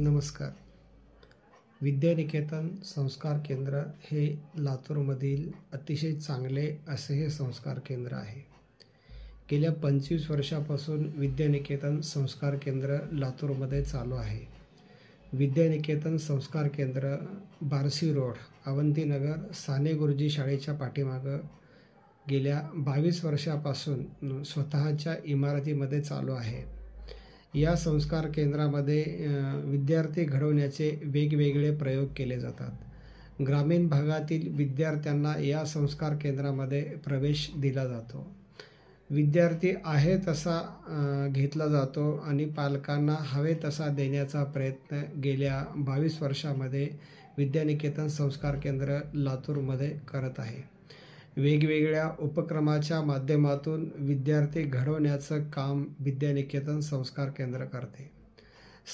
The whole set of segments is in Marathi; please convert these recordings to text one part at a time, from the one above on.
नमस्कार. विद्यानिकेतन संस्कार केंद्र हे लातूरमधील अतिशय चांगले असे हे संस्कार केंद्र आहे. गेल्या 25 वर्षापासून विद्यानिकेतन संस्कार केंद्र लातूरमध्ये चालू आहे. विद्यानिकेतन संस्कार केंद्र बार्शी रोड, अवंतीनगर, साने गुरुजी शाळेच्या पाठीमागं गेल्या 22 वर्षापासून स्वतःच्या इमारतीमध्ये चालू आहे. या संस्कार केंद्रामध्ये विद्यार्थी घडवण्याचे वेगवेगळे प्रयोग केले जातात. ग्रामीण भागातील विद्यार्थ्यांना या संस्कार केंद्रामध्ये प्रवेश दिला जातो. विद्यार्थी आहे तसा घेतला जातो आणि पालकांना हवे तसा देण्याचा प्रयत्न गेल्या 22 वर्षामध्ये विद्यानिकेतन संस्कार केंद्र लातूरमध्ये करत आहे. वेगवेगळ्या उपक्रमाच्या माध्यमातून विद्यार्थी घडवण्याचं काम विद्यानिकेतन संस्कार केंद्र करते.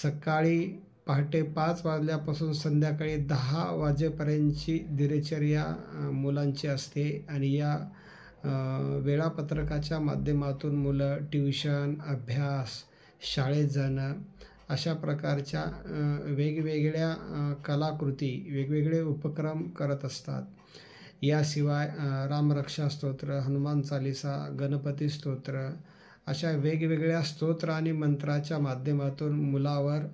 सकाळी पहाटे 5 वाजल्यापासून संध्याकाळी 10 वाजेपर्यंतची दिनचर्या मुलांची असते आणि या वेळापत्रकाच्या माध्यमातून मुलं ट्युशन, अभ्यास, शाळेत जाणं अशा प्रकारच्या वेगवेगळ्या कलाकृती, वेगवेगळे उपक्रम करत असतात. याशिवाय रामरक्षा स्तोत्र, हनुमान चालीसा, गणपती स्तोत्र अशा वेगवेगळ्या स्तोत्र आणि मंत्राच्या माध्यमातून मुलावर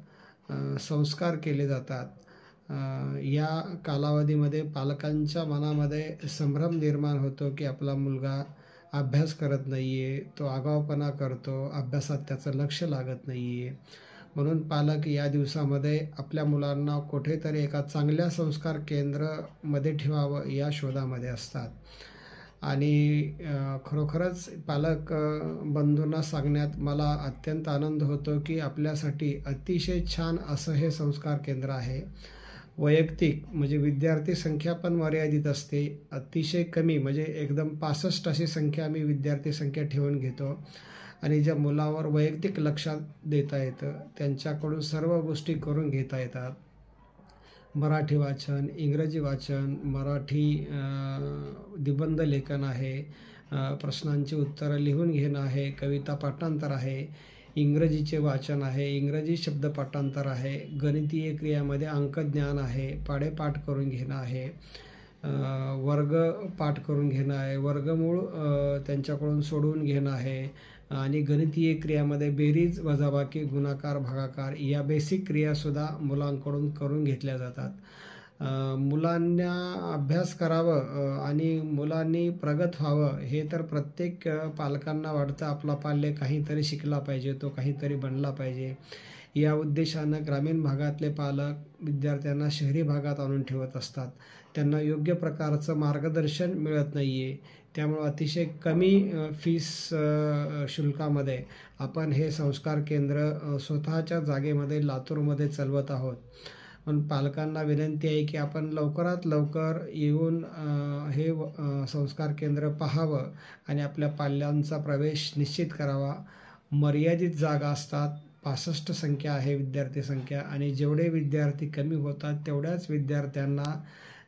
संस्कार केले जातात. या कालावधीमध्ये पालकांच्या मनामध्ये संभ्रम निर्माण होतो की आपला मुलगा अभ्यास करत नाही आहे, तो आगाऊपणा करतो, अभ्यासात त्याचं लक्ष लागत नाही आहे. म्हणून पालक या दिवसामध्ये आपल्या मुलांना कुठेतरी एका चांगल्या संस्कार केंद्रामध्ये ठेवावं या शोधामध्ये असतात. आणि खरोखरच पालक बंधूंना सांगण्यात मला अत्यंत आनंद होतो की आपल्यासाठी अतिशय छान असं हे संस्कार केंद्र आहे. वैयक्तिक म्हणजे विद्यार्थी संख्या पण मर्यादित असते. अतिशय कमी म्हणजे एकदम 65 अशी संख्या आम्ही विद्यार्थी संख्या ठेवून घेतो आणि ज्या मुलावर वैयक्तिक लक्ष देता येतं त्यांच्याकडून सर्व गोष्टी करून घेता येतात. मराठी वाचन, इंग्रजी वाचन, मराठी निबंध लेखन आहे, प्रश्नांची उत्तरं लिहून घेणं आहे, कविता पाठांतर आहे, इंग्रजीचे वाचन आहे, इंग्रजी शब्द पाठांतर आहे, गणितीय क्रियामध्ये अंकज्ञान आहे, पाढेपाठ करून घेणं आहे, वर्ग पाठ करून घेणं आहे, वर्गमूळ त्यांच्याकडून सोडवून घेणं आहे आणि गणितीय क्रियामध्ये बेरीज, वजाबाकी, गुणाकार, भागाकार या बेसिक क्रियासुद्धा मुलांकडून करून घेतल्या जातात. मुलांना अभ्यास करावं आणि मुलांनी प्रगत व्हावं हे तर प्रत्येक पालकांना वाटतं. आपला पाल्य काहीतरी शिकला पाहिजे, तो काहीतरी बनला पाहिजे. या उद्देशानं ग्रामीण भागातले पालक विद्यार्थ्यांना शहरी भागात आणून ठेवत असतात. त्यांना योग्य प्रकारचं मार्गदर्शन मिळत नाही आहे. त्यामुळं अतिशय कमी फीस शुल्कामध्ये आपण हे संस्कार केंद्र स्वतःच्या जागेमध्ये लातूरमध्ये चालवत आहोत. पण पालकांना विनंती आहे की आपण लवकरात लवकर येऊन हे संस्कार केंद्र पाहावं आणि आपल्या पाल्यांचा प्रवेश निश्चित करावा. मर्यादित जागा असतात. 65 संख्या आहे विद्यार्थी संख्या आणि जेवढे विद्यार्थी कमी होतात तेवढ्याच विद्यार्थ्यांना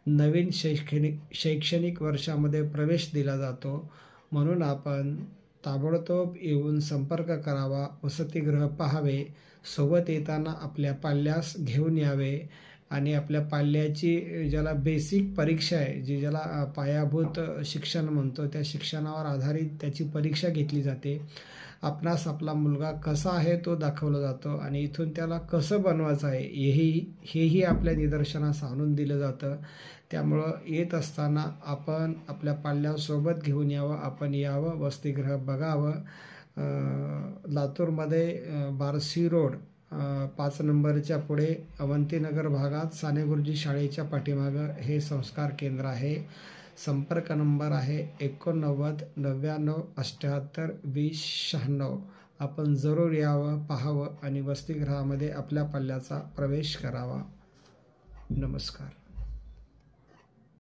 नवीन शैक्षणिक वर्षामध्ये प्रवेश दिला जातो. म्हणून आपण ताबडतोब येऊन संपर्क करावा, वसतिगृह पाहावे, सोबत येताना आपल्या पाल्यास घेऊन यावे आणि आपल्या पाल्याची ज्याला बेसिक परीक्षा आहे, जी ज्याला पायाभूत शिक्षण म्हणतो, त्या शिक्षणावर आधारित त्याची परीक्षा घेतली जाते. आपणास आपला मुलगा कसा आहे तो दाखवला जातो आणि इथून त्याला कसं बनवायचं आहे हेही आपल्या निदर्शनास आणून दिलं जातं. त्यामुळं येत असताना आपण आपल्या पाल्यासोबत घेऊन यावं, आपण यावं, वसतिगृह बघावं. लातूरमध्ये बार्शी रोड 5 नंबरच्या पुढे अवंतीनगर भागात साने गुरुजी शाळेच्या पाठीमागं हे संस्कार केंद्र आहे. संपर्क नंबर आहे 89 99 78 20 96. आपण जरूर यावं, पाहावं आणि वसतिगृहामध्ये आपल्या पाल्याचा प्रवेश करावा. नमस्कार.